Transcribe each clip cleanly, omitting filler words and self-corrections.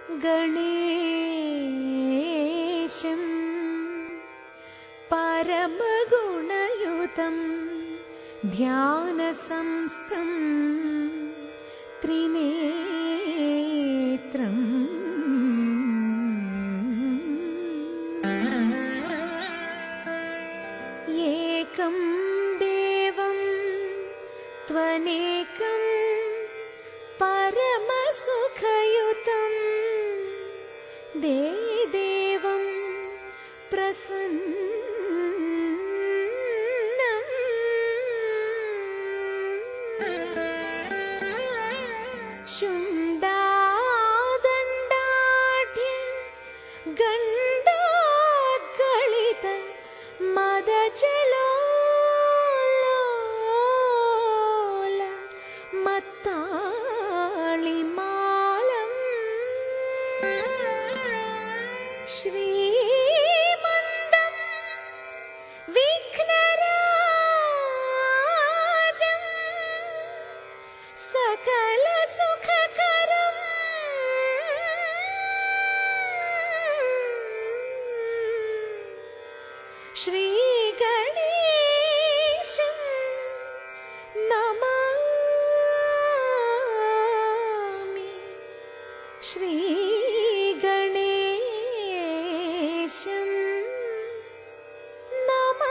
ഗണേശം പരമഗുണയുതം ധ്യാനസംസ്ഥം ത്രിനേത്രം ഏകം ദേവം ത്വനേകം പരമസുഖയുതം ദേവം പ്രസന്നം ശുണ്ഡാദണ്ഡാഢ്യ ഗണ്ഡോദ്ഗളിത മദജലോല മത്താളിമാലം ശ്രീമന്തം വിഘ്നരാജം സകല സുഖകരം ശ്രീഗണേശം നമാമി ശ്രീഗണേശം നമാമി.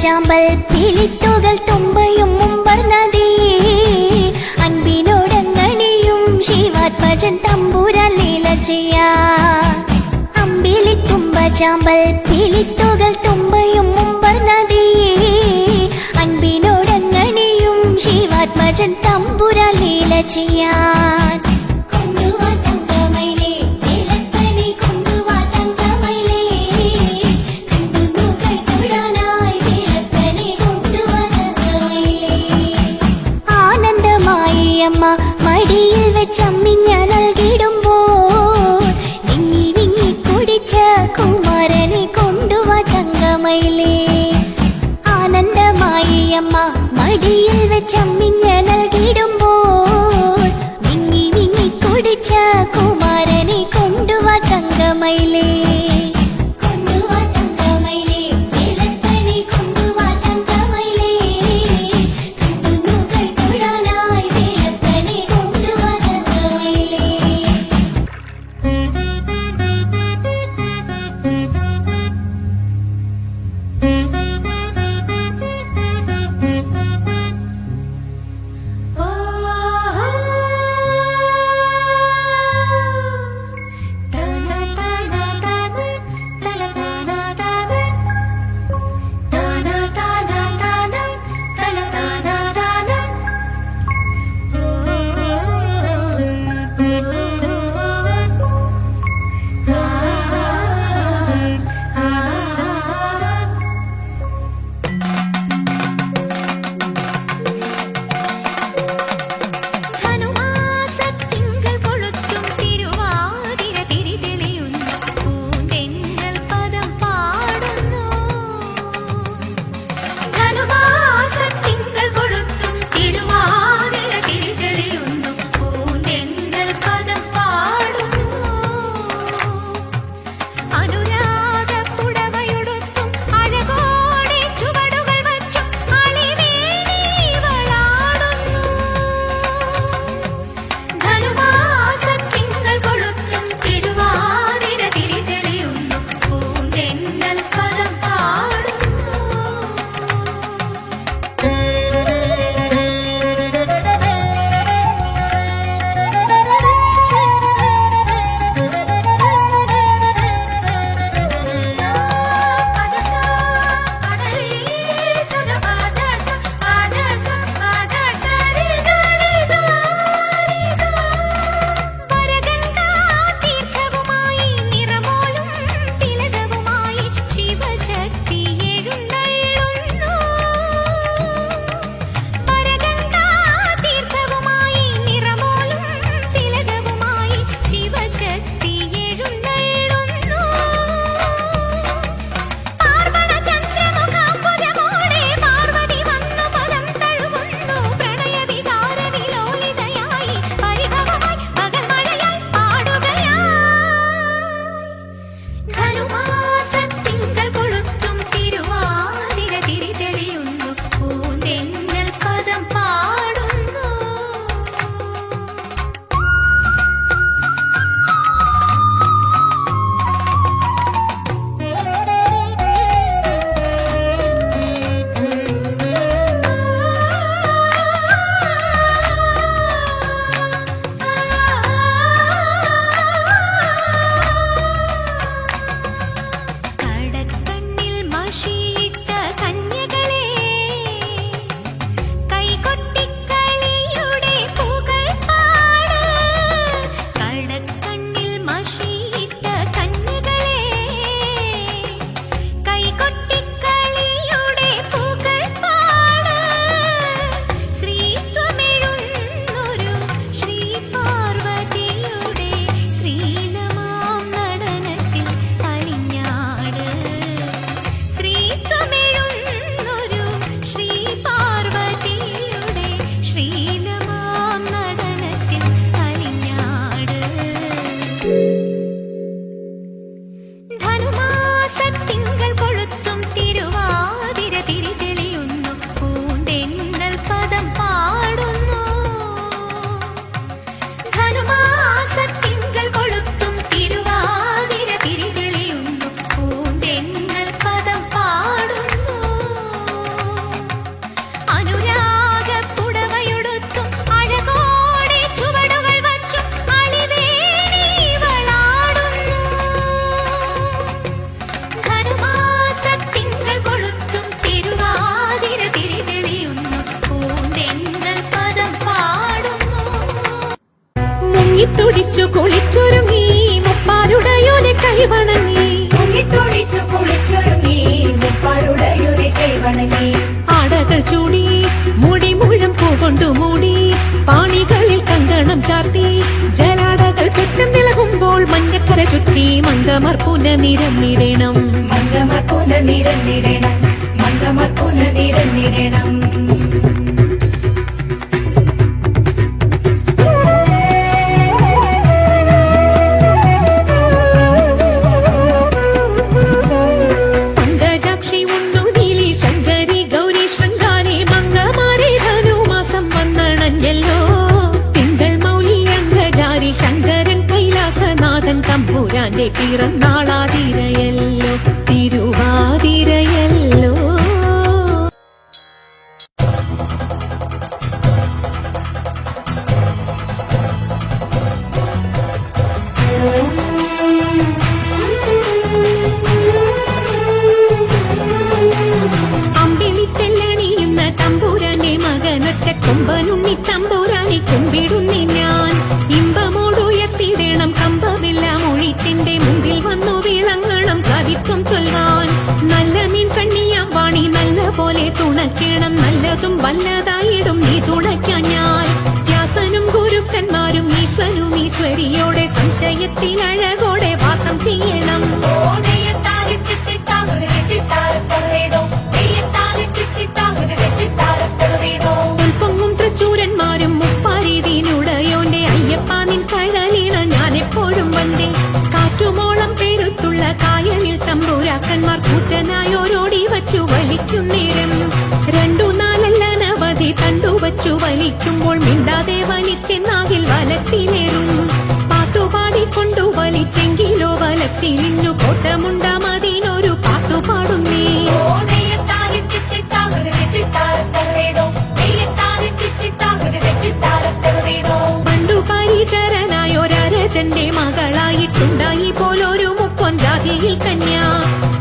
ചാമ്പൽ പിലിത്തുകൾ തുമ്പയും മുമ്പർന്നതീ അൻപിനോടങ്ങണിയും ശിവാത്മജൻ തമ്പുരാൻ ലീല ചെയ്യാ. അമ്പിളിത്തുമ്പ ചാമ്പൽ പിലിത്തുകൾ തുമ്പയും മുമ്പർന്നതീ അൻപിനോടങ്ങണിയും ശിവാത്മജൻ തമ്പുരാൻ ലീല ചെയ്യാൻ. മടിയിൽ വെച്ചമ്മിഞ്ഞ നൽകിടുമ്പോൾ തുടിച്ചു കുളിച്ചൊരുങ്ങി മുപ്പാരുടയോനെ കൈവണങ്ങി തുള്ളിത്തുള്ളിച്ചു കുളിച്ചൊരുങ്ങി മുപ്പാരുടയൊരു കൈവണങ്ങി ആടകൾ ചൂടി മുടി മുഴം പൂകൊണ്ടു മൂടി പാണികളിൽ കങ്കണം ചാർത്തി ജലാടകൾ പെട്ടെന്ന് വിളകുമ്പോൾ മഞ്ഞക്കര ചുറ്റി മങ്കമർ പുനനിരന്നിടണം മംഗമർ പുനനിരന്നിടണം മംഗമർ പുനനിരന്നിടണം തമ്പുരാന്റെ പിറന്നാളാതിരയല്ലോ തിരുവാതിരയല്ലോ അമ്പിളിത്തെല്ലണിയുന്ന തമ്പുരാന്റെ മകനൊറ്റ കൊമ്പനുണ്ണി തമ്പുരാനെ കുമ്പിടുന്നി ഞാൻ ഇമ്പമോടുയർത്തിടണം കമ്പമെല്ലാം ഒഴിച്ചിന്റെ മുമ്പിൽ വന്നു വിളങ്ങണം കവിത്വം ചൊല്ലാൻ നല്ല മീൻ കണ്ണിയാം വാണി നല്ല പോലെ തുണയ്ക്കണം നല്ലതും വല്ലതായിടും നീ തുണയ്ക്കാൻ ഞാൻ വ്യാസനും ഗുരുക്കന്മാരും ഈശ്വരും ഈശ്വരിയോടെ സംശയത്തിൽ അഴകോടെ വാസം ചെയ്യണം പൊങ്ങും തൃച്ചൂരന്മാരും മുപ്പാരീതിനുടയോന്റെ അയ്യപ്പ നിൻ കഴലിണ ഞാൻ എപ്പോഴും വണ്ടേ കാറ്റുമോളം പേരുത്തുള്ള കായലിൽ തമ്പുരാക്കന്മാർ കൂറ്റനായോരോടി വച്ചു വലിക്കും നേരം 2-4 അനവധി തണ്ടുവച്ചു വലിക്കുമ്പോൾ മിണ്ടാതെ വലിച്ചെന്നാകിൽ വലച്ചിലേറും പാട്ടുപാടിക്കൊണ്ടു വലിച്ചെങ്കിലോ വലച്ചിലിഞ്ഞു കോട്ടമുണ്ടാമതിനൊരു പാട്ടുപാടുന്നേ പരിചരനായൊരരജന്റെ മകളായിട്ടുണ്ടായി പോലൊരു മുക്കൊഞ്ചാതിയിൽ കന്യാ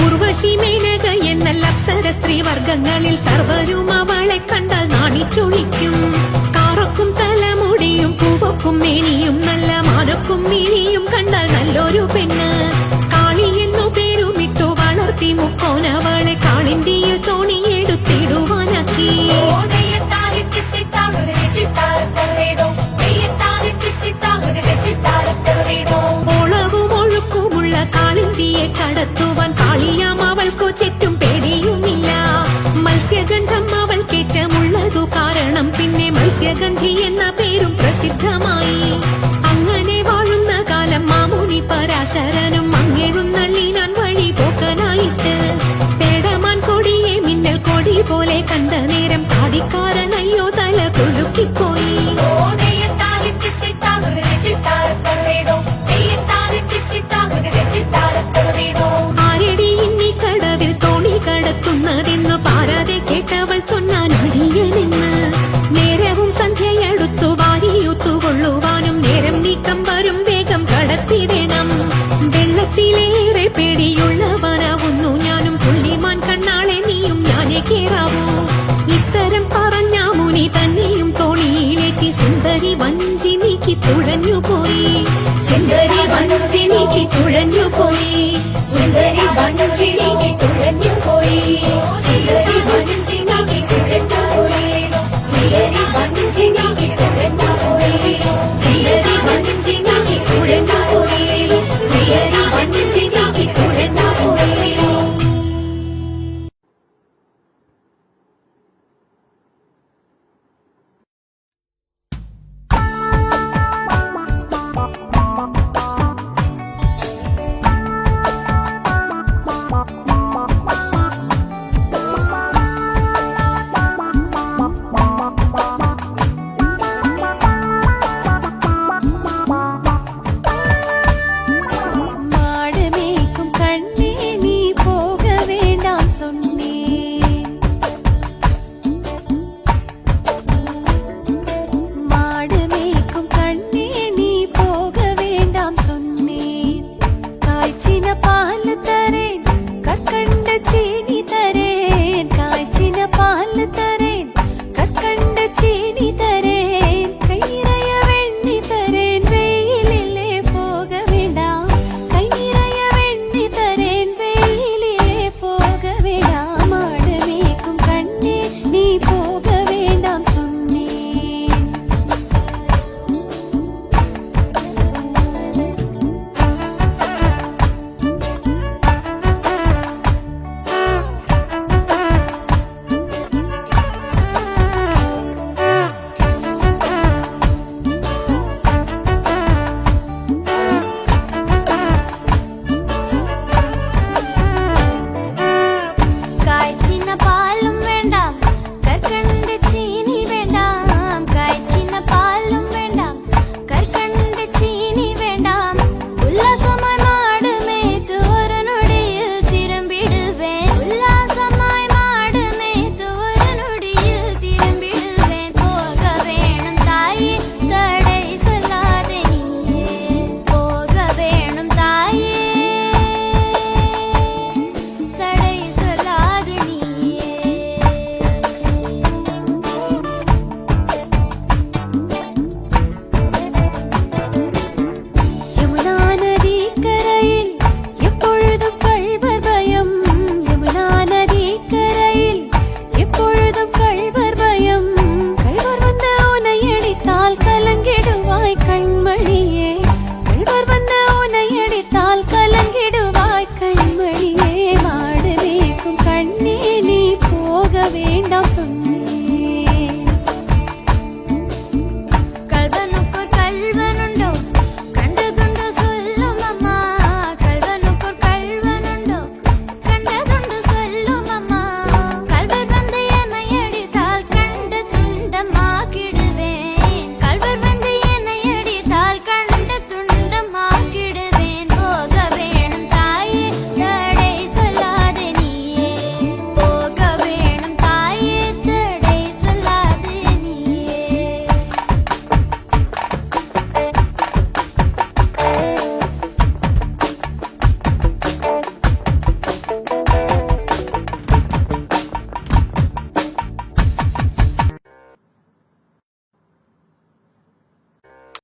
ഉർവശി മേനക എന്നല്ല അപ്സര സ്ത്രീ വർഗങ്ങളിൽ സർവരും അവളെ കണ്ടാൽ നാണിച്ചൊളിക്കും കാറക്കും തലമുടിയും പൂവക്കും മേനിയും നല്ല മാനക്കും മിഴിയും കണ്ടാൽ നല്ലൊരു പെണ്ണ് കാളി എന്നു പേരുമിട്ടു വളർത്തി മുക്കോനവളെ കാളിന്തിയിൽ തോണിയെടുത്തിടുവാനാക്കി ഓളവും ഒഴുക്കുമുള്ള കാളിന്തിയെ കടത്തുവാൻ കാളിയാം അവൾക്കു ചുറ്റും പേടിയുമില്ല മത്സ്യഗന്ധം അവൾ കേറ്റമുള്ളതു കാരണം പിന്നെ മത്സ്യഗന്ധി എന്ന പേരും പ്രസിദ്ധമായി അങ്ങനെ വാഴുന്ന കാലം മാമുനി പരാശരനും മങ്ങെഴുന്നള്ളിനാൻ വഴി പോക്കനായിട്ട് പേടമാൻ കൊടിയെ മിന്നൽ കൊടി പോലെ കണ്ട നേരം താടിക്കാരനയ്യോ തല കുലുക്കിപ്പോയി ആരടി ഇനി കടവിൽ തോണി കടത്തുന്നതെന്ന് പാരാതെ കേട്ടവൾ ചൊന്നാൻ അടിയനെന്ന് നേരവും സന്ധ്യയടുത്തു വാരിയൂത്തുകൊള്ളുവാനും നേരം നീക്കം വരും വേഗം കടത്തിടണം വെള്ളത്തിലേറെ പേടിയുള്ളവനാവുന്നു ഞാനും പുള്ളിമാൻ കണ്ണാളെ നീയും ഞാനേ കേറാവൂ ഇത്തരം പറഞ്ഞ മുനി തന്നെയും തോണിയിലേറ്റി സുന്ദരി വഞ്ചി നീക്കി തുഴഞ്ഞുപോയി സുന്ദരി വഞ്ചി നീക്കി തുഴഞ്ഞുപോയി സുന്ദരി വഞ്ചി നീക്കി തുഴഞ്ഞുപോയി